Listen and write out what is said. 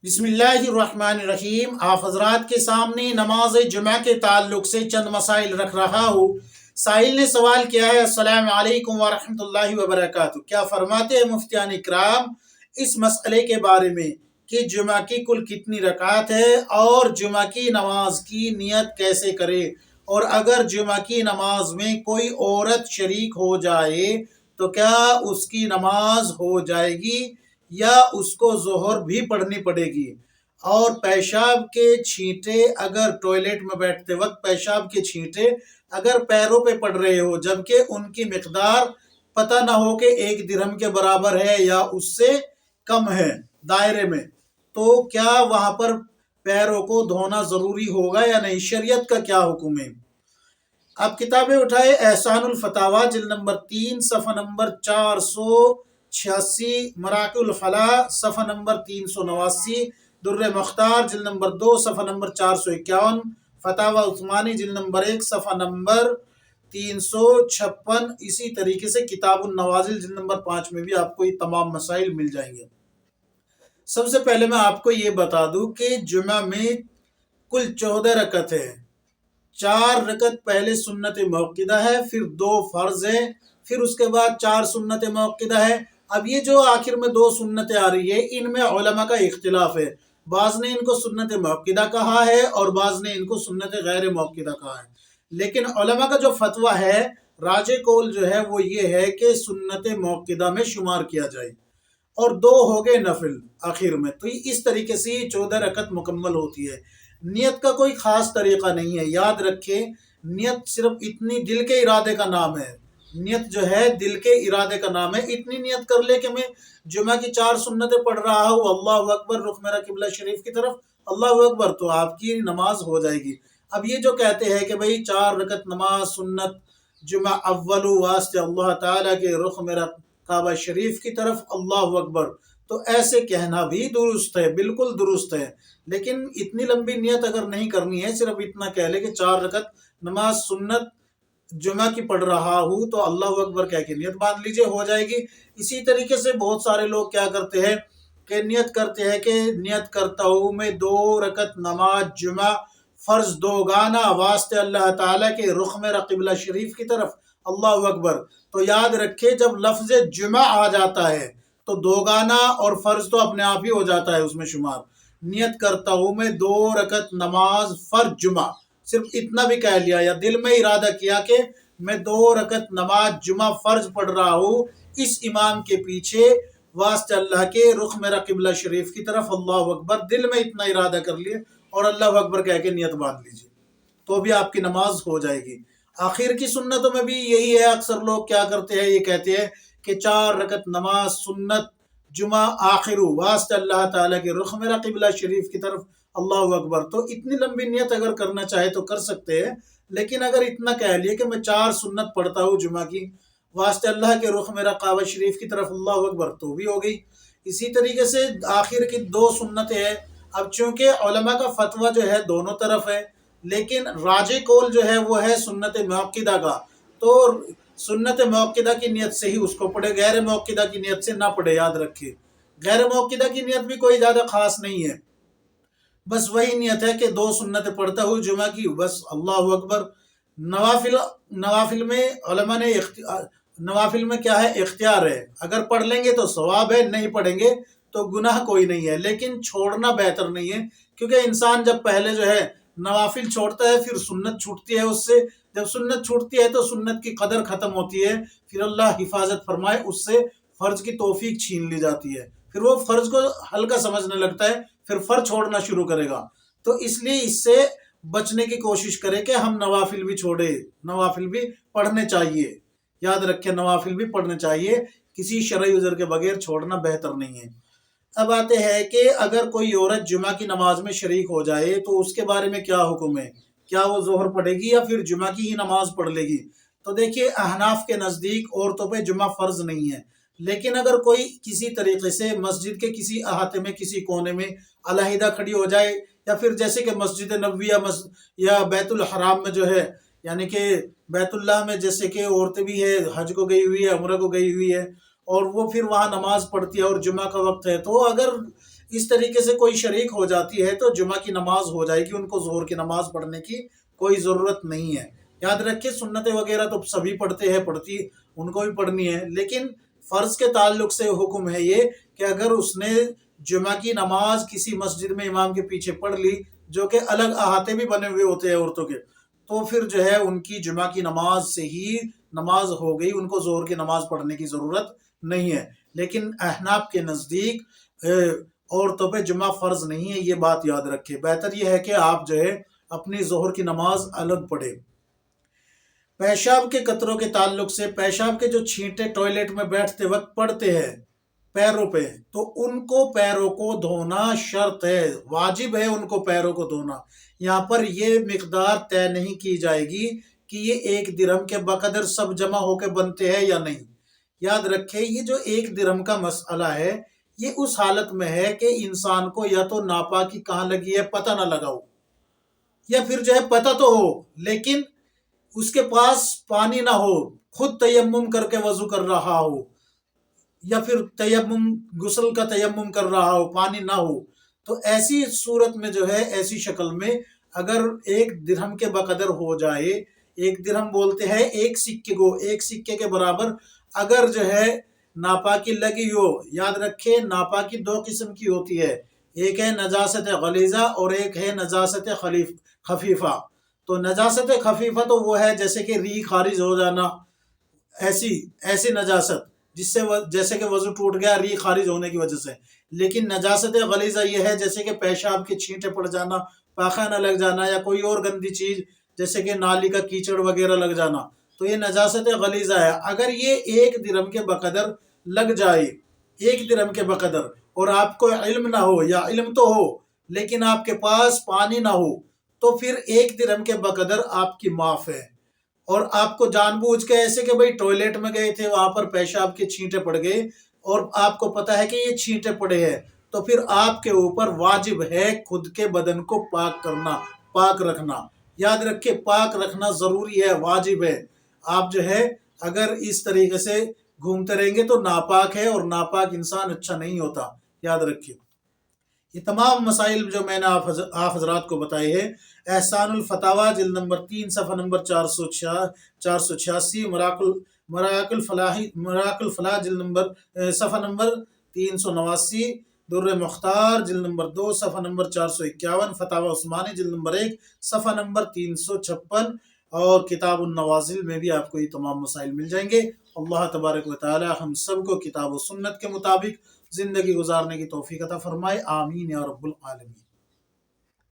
بسم اللہ الرحمن الرحیم۔ آپ حضرات کے سامنے نماز جمعہ کے تعلق سے چند مسائل رکھ رہا ہوں۔ سائل نے سوال کیا ہے، السلام علیکم ورحمۃ اللہ وبرکاتہ، کیا فرماتے ہیں مفتیان اکرام اس مسئلے کے بارے میں کہ جمعہ کی کل کتنی رکعت ہے اور جمعہ کی نماز کی نیت کیسے کرے، اور اگر جمعہ کی نماز میں کوئی عورت شریک ہو جائے تو کیا اس کی نماز ہو جائے گی یا اس کو ظہر بھی پڑھنی پڑے گی؟ اور پیشاب کے چھینٹے اگر ٹوائلٹ میں بیٹھتے وقت پیشاب کے چھینٹے اگر پیروں پہ پڑ رہے ہو جبکہ ان کی مقدار پتہ نہ ہو کہ 1 درہم کے برابر ہے یا اس سے کم ہے دائرے میں، تو کیا وہاں پر پیروں کو دھونا ضروری ہوگا یا نہیں؟ شریعت کا کیا حکم ہے؟ آپ کتابیں اٹھائے، احسان الفتاوی جلد نمبر 3 صفحہ نمبر 486، مراقی الفلاح صفحہ نمبر 389، در مختار جلد نمبر 2 صفحہ نمبر 451، فتاوی عثمانی جلد نمبر 1 صفحہ نمبر 356، اسی طریقے سے کتاب النوازل جلد نمبر 5 میں بھی آپ کو یہ تمام مسائل مل جائیں گے۔ سب سے پہلے میں آپ کو یہ بتا دوں کہ جمعہ میں کل 14 رکعت ہے۔ 4 رکعت پہلے سنت موقدہ ہے، پھر 2 فرض ہے، پھر اس کے بعد 4 سنت موقدہ ہے۔ اب یہ جو آخر میں 2 سنتیں آ رہی ہے، ان میں علماء کا اختلاف ہے، بعض نے ان کو سنت موقدہ کہا ہے اور بعض نے ان کو سنت غیر موقدہ کہا ہے، لیکن علماء کا جو فتویٰ ہے، راجح قول جو ہے وہ یہ ہے کہ سنت موقدہ میں شمار کیا جائے، اور 2 ہو گئے نفل آخر میں۔ تو اس طریقے سے 14 رکعت مکمل ہوتی ہے۔ نیت کا کوئی خاص طریقہ نہیں ہے، یاد رکھیں، نیت صرف اتنی دل کے ارادے کا نام ہے، نیت جو ہے دل کے ارادے کا نام ہے۔ اتنی نیت کر لے کہ میں جمعہ کی 4 سنتیں پڑھ رہا ہوں، اللہ اکبر، رخ میرا قبلہ شریف کی طرف، اللہ اکبر، تو آپ کی نماز ہو جائے گی۔ اب یہ جو کہتے ہیں کہ بھئی 4 رکعت نماز سنت جمعہ اول واسطے اللہ تعالیٰ کے رخ میرا کعبہ شریف کی طرف، اللہ اکبر، تو ایسے کہنا بھی درست ہے، بالکل درست ہے، لیکن اتنی لمبی نیت اگر نہیں کرنی ہے، صرف اتنا کہہ لے کہ 4 رکعت نماز سنت جمعہ کی پڑھ رہا ہوں تو اللہ اکبر کہہ کے نیت باندھ لیجئے، ہو جائے گی۔ اسی طریقے سے بہت سارے لوگ کیا کرتے ہیں کہ نیت کرتے ہیں کہ نیت کرتا ہوں میں 2 رکعت نماز جمعہ فرض 2 گانا واسطے اللہ تعالیٰ کے رخ میرا قبلہ شریف کی طرف، اللہ اکبر۔ تو یاد رکھے جب لفظ جمعہ آ جاتا ہے تو 2 گانا اور فرض تو اپنے آپ ہی ہو جاتا ہے اس میں شمار۔ نیت کرتا ہوں میں 2 رکعت نماز فرض جمعہ، صرف اتنا بھی کہہ لیا یا دل میں ارادہ کیا کہ میں 2 رکعت نماز جمعہ فرض پڑھ رہا ہوں اس امام کے پیچھے واسطے اللہ کے رخ میرا قبلہ شریف کی طرف، اللہ اکبر، دل میں اتنا ارادہ کر لیے اور اللہ اکبر کہہ کے نیت باندھ لیجیے، تو بھی آپ کی نماز ہو جائے گی۔ آخر کی سنتوں میں بھی یہی ہے، اکثر لوگ کیا کرتے ہیں، یہ کہتے ہیں کہ 4 رکعت نماز سنت جمعہ آخر واسطے اللہ تعالیٰ کے رخ میرا قبلہ شریف کی طرف، اللہ اکبر۔ تو اتنی لمبی نیت اگر کرنا چاہے تو کر سکتے ہیں، لیکن اگر اتنا کہہ لیے کہ میں 4 سنت پڑھتا ہوں جمعہ کی واسطے اللہ کے رخ میرا کعبہ شریف کی طرف، اللہ اکبر، تو بھی ہو گئی۔ اسی طریقے سے آخر کی 2 سنتیں ہیں۔ اب چونکہ علماء کا فتویٰ جو ہے دونوں طرف ہے، لیکن راجح قول جو ہے وہ ہے سنت موقدہ کا، تو سنت موقدہ کی نیت سے ہی اس کو پڑھے، غیر موقدہ کی نیت سے نہ پڑھے، یاد رکھے۔ غیر موقدہ کی نیت بھی کوئی زیادہ خاص نہیں ہے، بس وہی نیت ہے کہ 2 سنتیں پڑھتا ہوں جمعہ کی، بس اللہ اکبر۔ نوافل میں علماء نے نوافل میں کیا ہے، اختیار ہے، اگر پڑھ لیں گے تو ثواب ہے، نہیں پڑھیں گے تو گناہ کوئی نہیں ہے، لیکن چھوڑنا بہتر نہیں ہے، کیونکہ انسان جب پہلے جو ہے نوافل چھوڑتا ہے پھر سنت چھوٹتی ہے اس سے، جب سنت چھوٹتی ہے تو سنت کی قدر ختم ہوتی ہے، پھر اللہ حفاظت فرمائے اس سے فرض کی توفیق چھین لی جاتی ہے، پھر وہ فرض کو ہلکا سمجھنے لگتا ہے، پھر فرض چھوڑنا شروع کرے گا۔ تو اس لیے اس سے بچنے کی کوشش کرے کہ ہم نوافل بھی چھوڑے، نوافل بھی پڑھنے چاہیے، یاد رکھیں نوافل بھی پڑھنے چاہیے، کسی شرعی عذر کے بغیر چھوڑنا بہتر نہیں ہے۔ اب آتے ہیں کہ اگر کوئی عورت جمعہ کی نماز میں شریک ہو جائے تو اس کے بارے میں کیا حکم ہے، کیا وہ ظہر پڑھے گی یا پھر جمعہ کی ہی نماز پڑھ لے گی؟ تو دیکھیے، احناف کے نزدیک عورتوں پہ جمعہ فرض نہیں ہے، لیکن اگر کوئی کسی طریقے سے مسجد کے کسی احاطے میں کسی کونے میں علیحدہ کھڑی ہو جائے، یا پھر جیسے کہ مسجد نبویہ یا بیت الحرام میں جو ہے، یعنی کہ بیت اللہ میں جیسے کہ عورتیں بھی ہے، حج کو گئی ہوئی ہے، عمرہ کو گئی ہوئی ہے، اور وہ پھر وہاں نماز پڑھتی ہے اور جمعہ کا وقت ہے، تو اگر اس طریقے سے کوئی شریک ہو جاتی ہے تو جمعہ کی نماز ہو جائے گی، ان کو ظہر کی نماز پڑھنے کی کوئی ضرورت نہیں ہے۔ یاد رکھیے سنتیں وغیرہ تو سبھی پڑھتے ہیں، پڑھتی ان کو بھی پڑھنی ہے، لیکن فرض کے تعلق سے حکم ہے یہ کہ اگر اس نے جمعہ کی نماز کسی مسجد میں امام کے پیچھے پڑھ لی، جو کہ الگ احاطے بھی بنے ہوئے ہوتے ہیں عورتوں کے، تو پھر جو ہے ان کی جمعہ کی نماز سے ہی نماز ہو گئی، ان کو ظہر کی نماز پڑھنے کی ضرورت نہیں ہے۔ لیکن احناف کے نزدیک عورتوں پہ جمعہ فرض نہیں ہے، یہ بات یاد رکھے۔ بہتر یہ ہے کہ آپ جو ہے اپنی ظہر کی نماز الگ پڑھے۔ پیشاب کے قطروں کے تعلق سے، پیشاب کے جو چھینٹے ٹوائلٹ میں بیٹھتے وقت پڑتے ہیں پیروں پہ، تو ان کو پیروں کو دھونا شرط ہے، واجب ہے ان کو پیروں کو دھونا۔ یہاں پر یہ مقدار طے نہیں کی جائے گی کہ یہ 1 درہم کے بقدر سب جمع ہو کے بنتے ہیں یا نہیں۔ یاد رکھے یہ جو 1 درہم کا مسئلہ ہے، یہ اس حالت میں ہے کہ انسان کو یا تو ناپاکی کہاں لگی ہے پتہ نہ لگا ہو، یا پھر جو ہے پتہ تو ہو لیکن اس کے پاس پانی نہ ہو، خود تیمم کر کے وضو کر رہا ہو، یا پھر غسل کا تیمم کر رہا ہو، پانی نہ ہو، تو ایسی صورت میں جو ہے ایسی شکل میں اگر 1 درہم کے بقدر ہو جائے، 1 درہم بولتے ہیں 1 سکے کو، 1 سکے کے برابر اگر جو ہے ناپاکی لگی ہو۔ یاد رکھے ناپاکی 2 قسم کی ہوتی ہے، ایک ہے نجاست غلیظہ اور ایک ہے نجاست خفیفہ۔ تو نجاست خفیفہ تو وہ ہے جیسے کہ ری خارج ہو جانا، ایسی نجاست جس سے جیسے کہ وضو ٹوٹ گیا ری خارج ہونے کی وجہ سے۔ لیکن نجاست غلیظہ یہ ہے جیسے کہ پیشاب کے چھینٹے پڑ جانا، پاخانہ لگ جانا، یا کوئی اور گندی چیز جیسے کہ نالی کا کیچڑ وغیرہ لگ جانا، تو یہ نجاست غلیظہ ہے۔ اگر یہ 1 درہم کے بقدر لگ جائے، 1 درہم کے بقدر، اور آپ کو علم نہ ہو، یا علم تو ہو لیکن آپ کے پاس پانی نہ ہو، تو پھر 1 درہم کے بقدر آپ کی معاف ہے۔ اور آپ کو جان بوجھ کے ایسے کہ بھئی ٹوائلٹ میں گئے تھے، وہاں پر پیشاب کے چھینٹے پڑ گئے اور آپ کو پتا ہے کہ یہ چھینٹے پڑے ہیں، تو پھر آپ کے اوپر واجب ہے خود کے بدن کو پاک کرنا، پاک رکھنا۔ یاد رکھے پاک رکھنا ضروری ہے، واجب ہے۔ آپ جو ہے اگر اس طریقے سے گھومتے رہیں گے تو ناپاک ہے، اور ناپاک انسان اچھا نہیں ہوتا، یاد رکھیے۔ یہ تمام مسائل جو میں نے آپ حضرات کو بتائے ہیں، احسان الفتاوی جلد نمبر 3 صفحہ نمبر 486، مراق الفلاح جلد نمبر صفحہ نمبر 389، در مختار جلد نمبر 2 صفحہ نمبر 451، فتاوی عثمانی جلد نمبر 1 صفحہ نمبر 356، اور کتاب النوازل میں بھی آپ کو یہ تمام مسائل مل جائیں گے۔ اللہ تبارک و تعالی ہم سب کو کتاب و سنت کے مطابق زندگی گزارنے کی توفیق عطا فرمائے، آمین یا رب العالمین۔